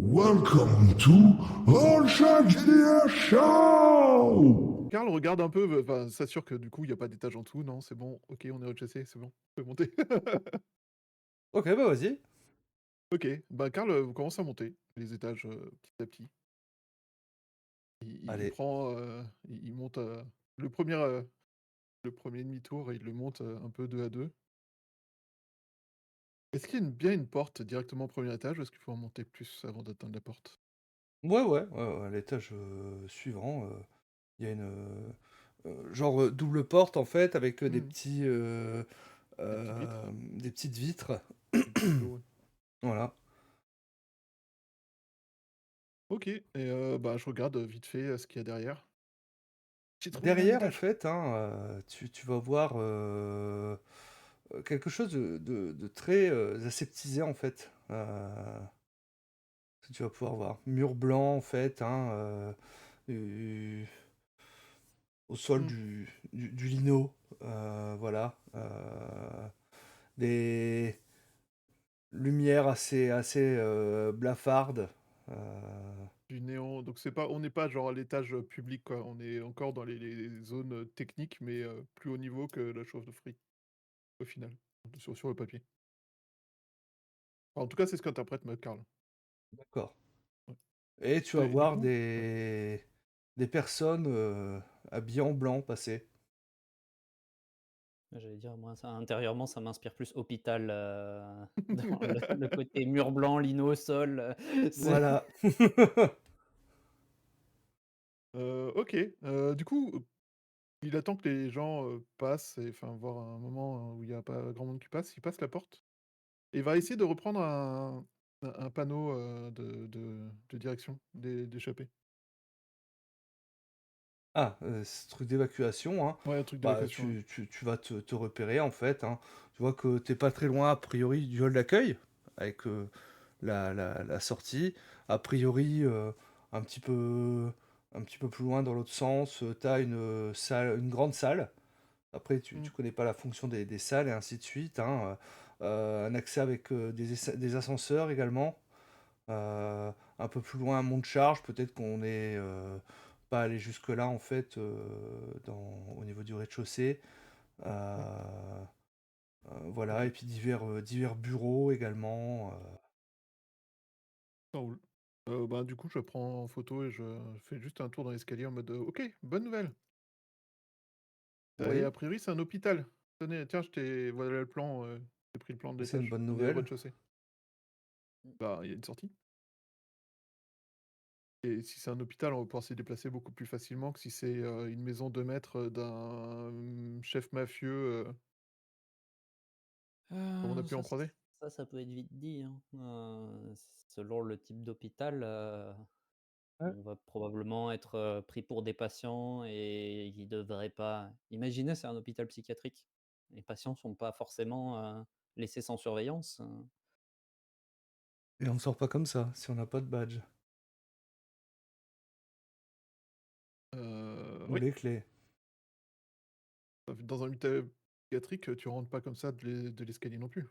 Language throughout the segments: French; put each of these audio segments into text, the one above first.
Welcome to All Shark GDR Show! Karl regarde un peu, enfin, s'assure que du coup, il y a pas d'étage en dessous. Non, c'est bon, OK, on est rez-de-chaussée, c'est bon, on peut monter. OK, bah, vas-y. OK, bah, Karl, commence à monter les étages, petit à petit. Il Allez. prend, il monte, le premier er le 1er demi-tour, il le monte, un peu 2 à 2. Est-ce qu'il y a bien une porte directement au premier étage ou est-ce qu'il faut en monter plus avant d'atteindre la porte? Ouais, ouais, ouais, ouais, à l'étage, suivant, il y a une, genre, double porte, en fait, avec, des Mmh. petits, Des petites vitres? des petites vitres. Des petits rideaux, ouais. Voilà. OK et bah, je regarde, vite fait, ce qu'il y a derrière. J'ai trouvé le dernier Derrière, en étage! fait, hein, tu vas voir, quelque chose de très, aseptisé, en fait, que tu vas pouvoir voir. Mur blanc, en fait, hein, u au sol Mmh. du lino, voilà, des lumières assez, blafardes, heu, Du néon, donc c'est pas on n'est pas genre à l'étage, public quoi, on est encore dans les zones, techniques mais plus haut niveau que la chauffe-eau au final, sur le papier. Enfin, en tout cas, c'est ce qu'interprète Karl. d'accord, Ouais. et tu vas Et du voir coup ouais. des personnes, habillées en blanc passer. J'allais dire, moi, ça intérieurement, ça m'inspire plus hôpital, dans le côté mur blanc, lino, sol, c'est Voilà. OK, du coup, il attend que les gens, passent et enfin voir un moment où il y a pas grand monde qui passe, il passe la porte et il va essayer de reprendre un panneau, de direction d'échappée. Ah, ce truc d'évacuation, hein, Ouais, un truc bah, d'évacuation, ouais. tu vas te repérer, en fait, hein. Tu vois que tu es pas très loin, a priori, du hall d'accueil avec, la sortie. A priori, un petit peu plus loin dans l'autre sens, tu as une grande salle. Après Mmh. tu connais pas la fonction des salles et ainsi de suite, hein, un accès avec, des ascenseurs également. Un peu plus loin, un monte charge, peut-être qu'on est, pas allé jusque-là, en fait, au niveau du rez-de-chaussée. Heu Ouais, voilà, et OK, puis divers bureaux également, ça roule. Bah, du coup, je prends en photo et je fais juste un tour dans l'escalier en mode, «OK, bonne nouvelle!» Et a oui, priori, c'est un hôpital. Tenez, tiens, voilà le plan, j'ai pris le plan de c'est une l'étage. bonne On est au nouvelle. rez-de-chaussée. Bah, il y a une sortie et si c'est un hôpital, on va pouvoir se déplacer beaucoup plus facilement que si c'est, une maison de maître, d'un, chef mafieux, comme on a pu ça en croiser. ça peut être vite dit, hein. Selon le type d'hôpital, Ouais, on va probablement être, pris pour des patients et qui devraient pas imaginez, c'est un hôpital psychiatrique. Les patients sont pas forcément, laissés sans surveillance, et on ne sort pas comme ça, si on n'a pas de badge ou Oui, les clés. dans un hôpital psychiatrique, tu rentres pas comme ça de l'escalier non plus.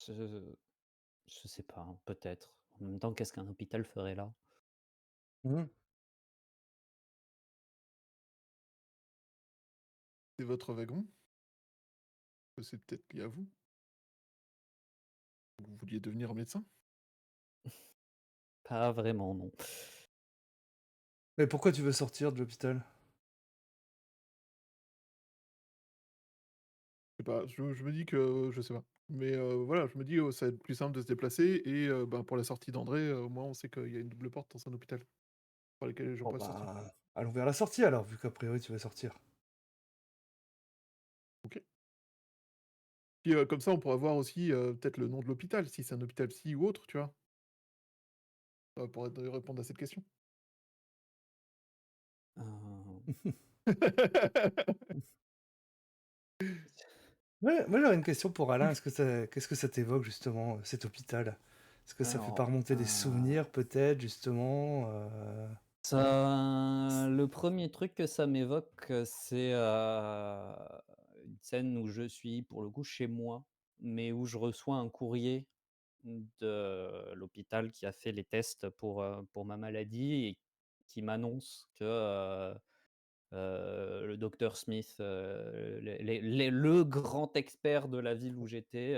je je sais pas, hein, peut-être. En même temps, qu'est-ce qu'un hôpital ferait là? Mmh. C'est votre wagon, c'est peut-être lié à vous. Vous vouliez devenir médecin? Pas vraiment, non. Mais pourquoi tu veux sortir de l'hôpital? Je sais pas, je me dis que je sais pas. Mais voilà, je me dis, ça va être plus simple de se déplacer et ben, pour la sortie d'André, au moins on sait qu'il y a une double porte dans un hôpital, par lesquelles les gens Bon, peuvent sortir. bah, allons vers la sortie alors, vu qu'a priori tu veux sortir. OK. Puis, comme ça, on pourra voir aussi, peut-être le nom de l'hôpital, si c'est un hôpital psy ou autre, tu vois? Ça pourrait te répondre à cette question. Heu, Ouais, moi j'aurais une question pour Alain. Qu'est-ce que ça t'évoque justement, cet hôpital? Est-ce que ça fait pas alors, remonter des souvenirs peut-être justement, ça le premier truc que ça m'évoque, c'est, une scène où je suis pour le coup chez moi, mais où je reçois un courrier de l'hôpital qui a fait les tests pour ma maladie et qui m'annonce que, le docteur Smith, le grand expert de la ville où j'étais,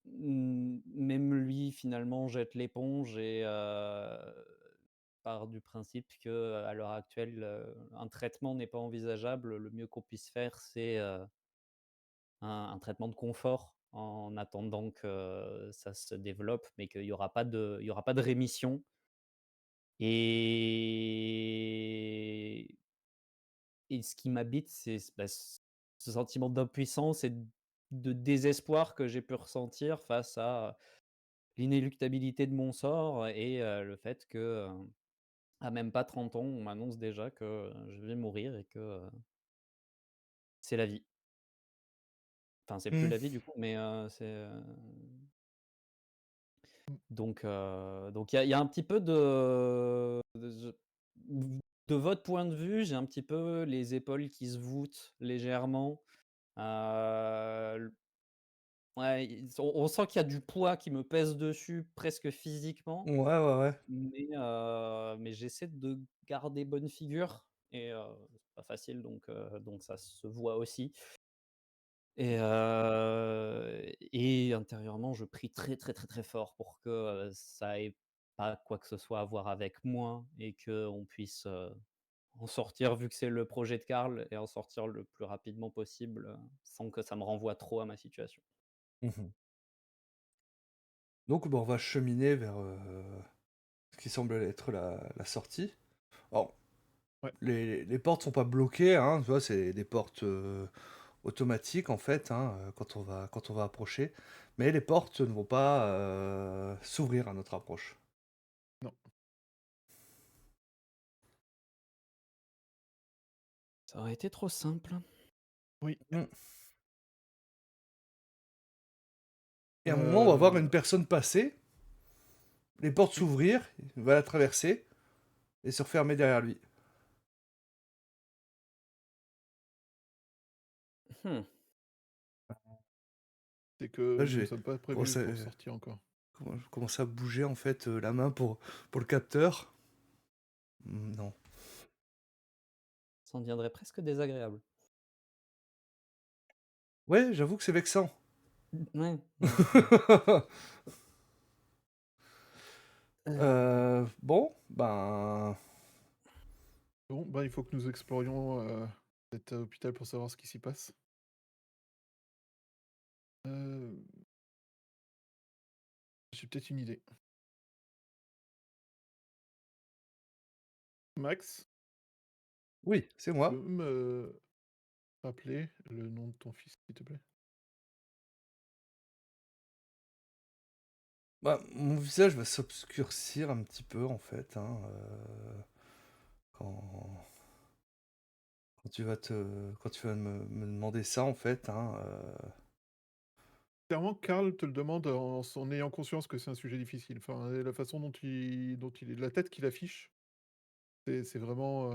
même lui finalement jette l'éponge et part du principe que à l'heure actuelle, un traitement n'est pas envisageable. Le mieux qu'on puisse faire, c'est, un traitement de confort en attendant que ça se développe, mais qu'il y aura pas de rémission et ce qui m'habite, c'est ce sentiment d'impuissance et de désespoir que j'ai pu ressentir face à l'inéluctabilité de mon sort et le fait que, à même pas 30 ans, on m'annonce déjà que je vais mourir et que, c'est la vie. Enfin, c'est plus Mmh. la vie du coup, mais Mmh. donc il y a un petit peu de votre point de vue, j'ai un petit peu les épaules qui se voûtent légèrement. L Ouais, on sent qu'il y a du poids qui me pèse dessus presque physiquement, Ouais, ouais, ouais. mais j'essaie de garder bonne figure et c'est pas facile donc ça se voit aussi et intérieurement, je prie très, très, très, très fort pour que, ça ait pas quoi que ce soit à voir avec moi et qu'on puisse, en sortir vu que c'est le projet de Karl et en sortir le plus rapidement possible, sans que ça me renvoie trop à ma situation. Mmh. Donc bah, on va cheminer vers, ce qui semble être la sortie. Alors, Ouais. les portes sont pas bloquées, hein, tu vois? C'est des portes, automatiques en fait, hein, quand on va approcher. Mais les portes ne vont pas, s'ouvrir à notre approche. Non. Ça aurait été trop simple. Oui. Mmh. Et à un moment, on va voir une Heu, personne passer, les portes oui. s'ouvrir, il va la traverser et se refermer derrière lui. Mmh. C'est que Là, nous ne j'ai sommes pas prévus commencé pour sortir encore. commencé à bouger en fait, la main pour le capteur. Non. Ça en deviendrait presque désagréable. Ouais, j'avoue que c'est vexant. Ouais, ouais, c'est Bon, ben, Bon, bah, il faut que nous explorions, cet hôpital pour savoir ce qui s'y passe. Heu, j'ai peut-être une idée. Max, oui, c'est tu peux moi. me rappeler le nom de ton fils, s'il te plaît? Bah, mon visage va s'obscurcir un petit peu en fait, hein, quand quand tu vas me demander ça en fait, hein, Clairement, Karl te le demande en ayant conscience que c'est un sujet difficile. Enfin, la façon dont il est la tête qu'il affiche, c'est vraiment,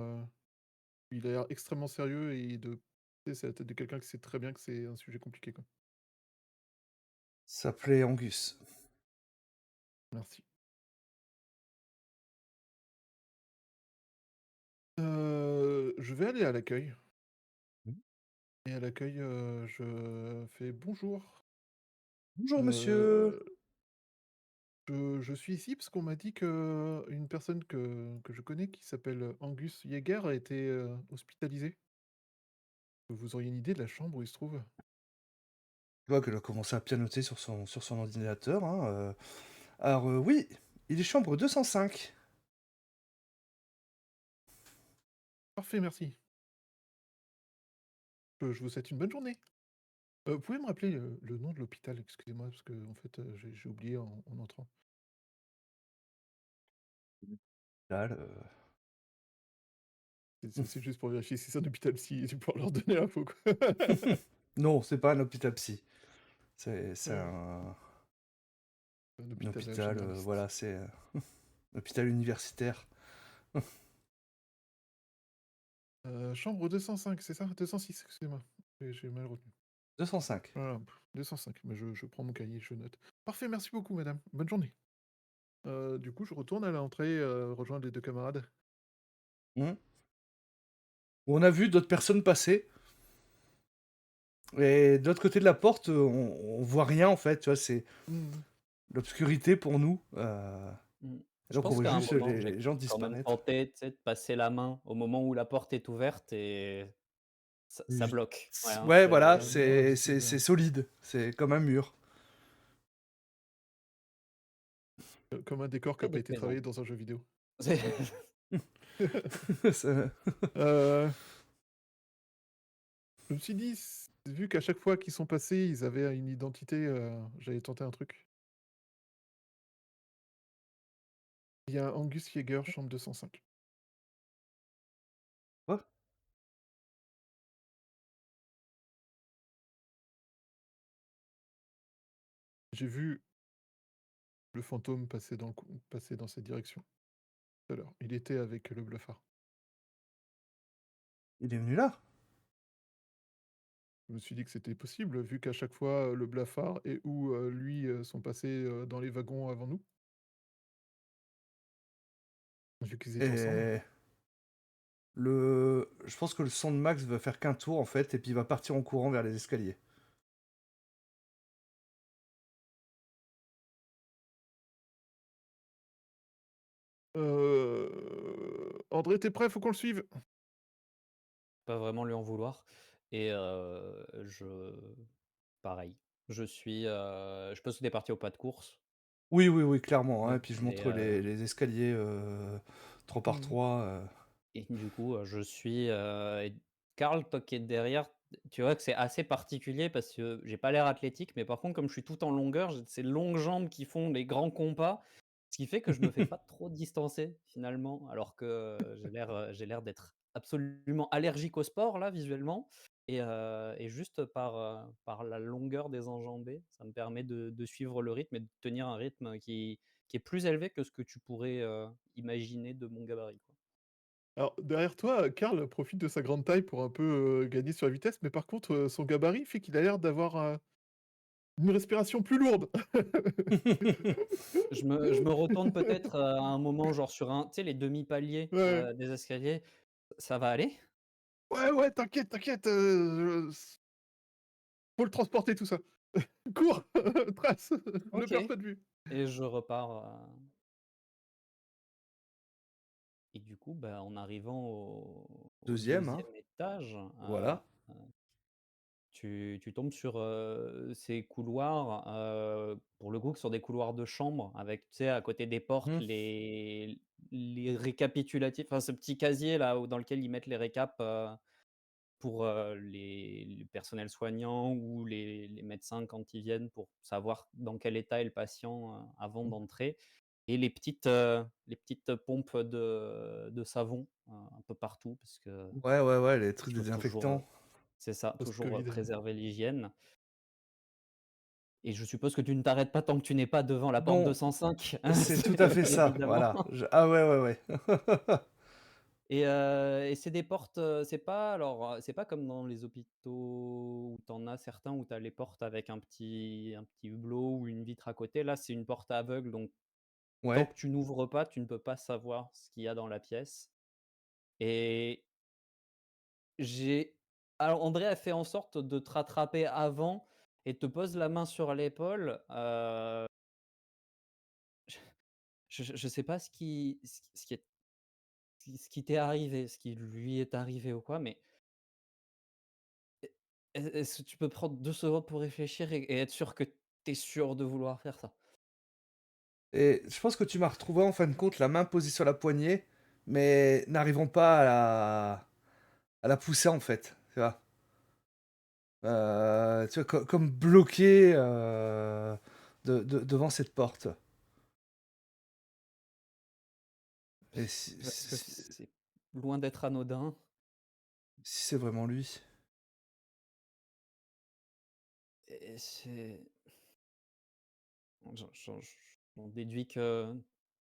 il a l'air extrêmement sérieux et tu sais, c'est la tête de quelqu'un qui sait très bien que c'est un sujet compliqué, quoi. s'appelait Angus. Merci. Je vais aller à l'accueil Mmh. et à l'accueil, je fais: «Bonjour, «Bonjour monsieur». heu, je suis ici parce qu'on m'a dit qu'une personne que je connais qui s'appelle Angus Yeager a été, hospitalisé. Vous auriez une idée de la chambre où il se trouve?» Je vois qu'elle a commencé à pianoter sur son ordinateur, hein, alors, oui, il est chambre 205. «Parfait, merci. Je vous souhaite une bonne journée». Vous pouvez me rappeler le nom de l'hôpital? Excusez-moi parce qu'en fait, j'ai oublié en entrant. Dalle, C'est juste pour vérifier si c'est un hôpital psy et pouvoir leur donner l'info, quoi. non, c'est pas un hôpital psy. C'est Ouais, un un hôpital, hôpital, généraliste. voilà, c'est, un hôpital universitaire. Chambre 205, c'est ça? 206, excusez-moi, j'ai mal retenu. 205. Voilà, 205. Mais je prends mon cahier, je note. Parfait, merci beaucoup, madame. Bonne journée. Du coup, je retourne à l'entrée, rejoindre les 2 camarades. Mmh. On a vu d'autres personnes passer et de l'autre côté de la porte, on voit rien en fait, tu vois? C'est Mmh. l'obscurité pour nous, Mmh. et Je donc on pense voit qu'à un juste moment, j'ai les gens quand même disparaître. tenté, tu sais, de passer la main au moment où la porte est ouverte et ça J bloque. Ouais, hein, Ouais, voilà, Moi c'est aussi, c'est solide, c'est comme un mur. comme un décor qui c'est a pas des été maisons. travaillé dans un jeu vidéo. C'est Ça Heu, je me suis dit, vu qu'à chaque fois qu'ils sont passés, ils avaient une identité, j'allais tenter un truc. Il y a Angus Yeager, chambre 205. Quoi? J'ai vu le fantôme passer dans cette direction, tout à l'heure. Il était avec le blafard. Il est venu là? Je me suis dit que c'était possible, vu qu'à chaque fois, le blafard et ou, lui, sont passés, dans les wagons avant nous, vu qu'ils étaient ensemble. Et je pense que le son de Max va faire qu'un tour en fait et puis il va partir en courant vers les escaliers. André, tu prêt? Faut qu'on le suive. pas vraiment lui en vouloir et je pareil, je pense qu'il est parti au pas de course Oui, oui, oui, clairement, hein, et et puis je et montre les escaliers, 3 par Mmh. 3. et du coup, je suis, et Karl, toi qui es derrière, tu vois que c'est assez particulier parce que j'ai pas l'air athlétique, mais par contre, comme je suis tout en longueur, j'ai ces longues jambes qui font des grands compas, ce qui fait que je me fais pas trop distancer finalement, alors que j'ai l'air d'être absolument allergique au sport là, visuellement et juste par la longueur des enjambées, ça me permet de suivre le rythme et de tenir un rythme qui est plus élevé que ce que tu pourrais, imaginer de mon gabarit, quoi. Alors derrière toi, Karl profite de sa grande taille pour un peu, gagner sur la vitesse, mais par contre, son gabarit fait qu'il a l'air d'avoir, une respiration plus lourde. Je me retourne peut-être, à un moment, genre sur un tu sais les demi-paliers, Ouais. des escaliers. Ça va aller? Ouais, ouais, t'inquiète, t'inquiète, faut le transporter tout ça. Cours! Trace! Ne OK perds pas de vue. et je repars, et du coup, bah, en arrivant au 2e, hein, 2e étage, voilà. tu tombes sur, ces couloirs, pour le coup, qui sont des couloirs de chambre avec, tu sais, à côté des portes, Mmh. les récapitulatifs, enfin, ce petit casier là où dans lequel ils mettent les récaps, pour, les personnels soignants ou les médecins quand ils viennent pour savoir dans quel état est le patient, avant d'entrer et les petites pompes de savon, un peu partout parce que Ouais, ouais, ouais, les trucs J toujours, désinfectants. c'est ça, toujours, Post-Covid. préserver l'hygiène et je suppose que tu ne t'arrêtes pas tant que tu n'es pas devant la porte Non, 205, c'est tout à fait ça, évidemment. voilà. Ah ouais, ouais, ouais. Et c'est des portes, c'est pas alors, c'est pas comme dans les hôpitaux où tu en as certains où tu as les portes avec un petit hublot ou une vitre à côté. Là, c'est une porte aveugle, donc tant Ouais. que tu n'ouvres pas, tu ne peux pas savoir ce qu'il y a dans la pièce et j'ai alors André a fait en sorte de te rattraper avant et te pose la main sur l'épaule, je sais pas ce qui t'est arrivé, ce qui lui est arrivé ou quoi, mais est-ce que tu peux prendre 2 secondes pour réfléchir et être sûr que tu es sûr de vouloir faire ça? Et je pense que tu m'as retrouvé en fin de compte la main posée sur la poignée, mais n'arrivant pas à la pousser en fait, tu vois? Tu vois, comme bloqué, devant cette porte. Et Parce que c'est loin d'être anodin si c'est vraiment lui? et j'en déduis que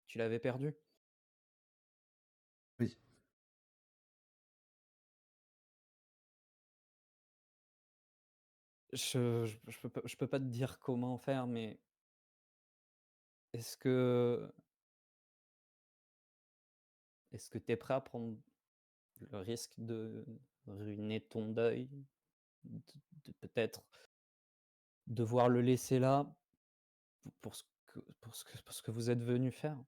tu l'avais perdu? Oui. Je peux pas te dire comment faire, mais est-ce que est-ce que tu es prêt à prendre le risque de ruiner ton deuil? De de peut-être devoir le laisser là pour ce que vous êtes venu faire?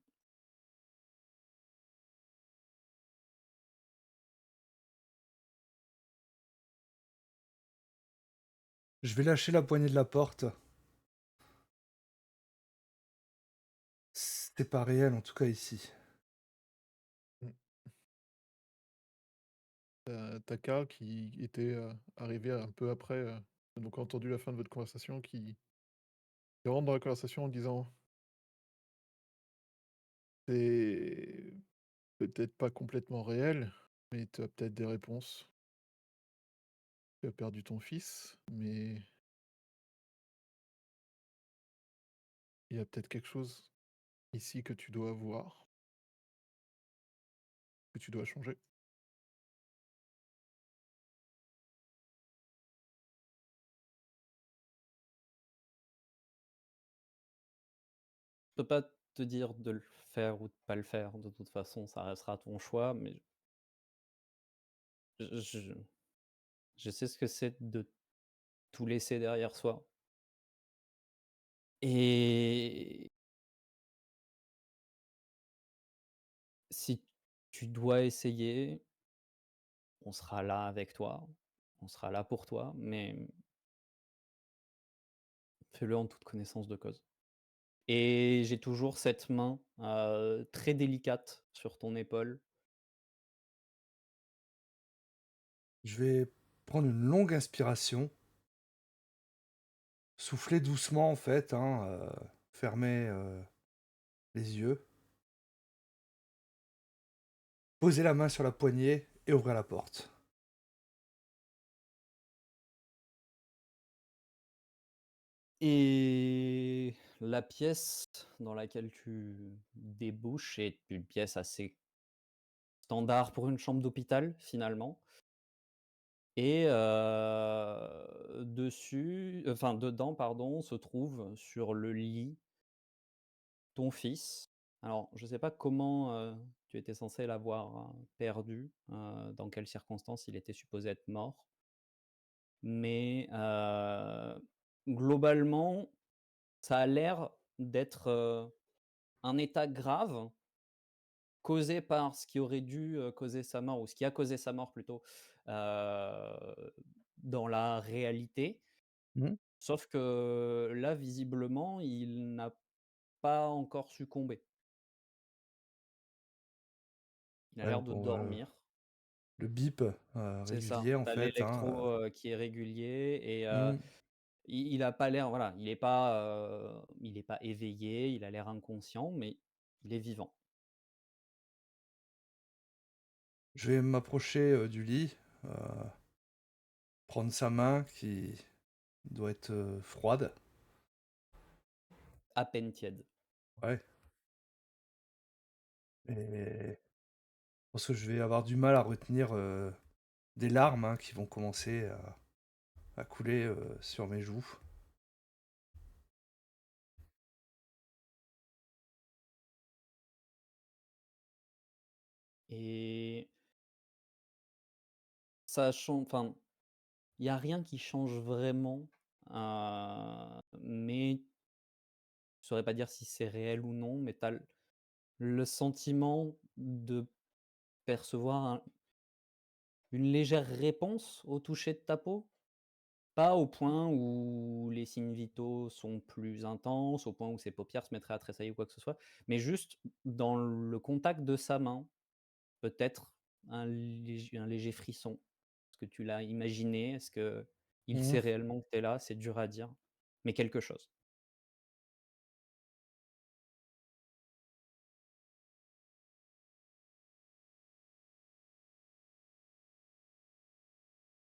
Je vais lâcher la poignée de la porte. C'est pas réel, en tout cas ici. Mmh. Tu Karl qui était, arrivé un peu après, donc a entendu la fin de votre conversation qui rentre dans la conversation en disant: «C'est peut-être pas complètement réel, mais tu as peut-être des réponses. Tu as perdu ton fils, mais il y a peut-être quelque chose ici que tu dois voir, que tu dois changer». Je peux pas te dire de le faire ou de pas le faire. De toute façon, ça restera ton choix, mais je je sais ce que c'est de tout laisser derrière soi et si tu dois essayer, on sera là avec toi, on sera là pour toi, mais fais-le en toute connaissance de cause. Et j'ai toujours cette main, très délicate sur ton épaule. Je vais prendre une longue inspiration, souffler doucement en fait, hein, fermer les yeux, poser la main sur la poignée et ouvrir la porte. Et la pièce dans laquelle tu débouches est une pièce assez standard pour une chambre d'hôpital, finalement. Et dedans, pardon, se trouve sur le lit ton fils. Alors, je ne sais pas comment, tu étais censé l'avoir, perdu, dans quelles circonstances il était supposé être mort. Mais globalement, ça a l'air d'être, un état grave causé par ce qui aurait dû, causer sa mort ou ce qui a causé sa mort plutôt, dans la réalité. Mmh. Sauf que là, visiblement, il n'a pas encore succombé. Il a Ouais, l'air donc de on dormir. le bip, C'est ça, régulier en tu as fait, hein, l'électro, qui est régulier et mmh. il a pas l'air voilà, il est pas éveillé, il a l'air inconscient, mais il est vivant. Je vais m'approcher, du lit, heu, prendre sa main qui doit être, froide. À peine tiède. Ouais, et je pense que je vais avoir du mal à retenir, des larmes, hein, qui vont commencer à couler, sur mes joues. Et ça chan enfin, il y a rien qui change vraiment, mais je saurais pas dire si c'est réel ou non, mais tu as le sentiment de percevoir une légère réponse au toucher de ta peau. Pas au point où les signes vitaux sont plus intenses, au point où ses paupières se mettraient à tressaillir ou quoi que ce soit, mais juste dans le contact de sa main, peut-être un léger frisson. Est-ce que tu l'as imaginé? Est-ce qu'il Mmh. sait réellement que tu es là? C'est dur à dire, mais quelque chose.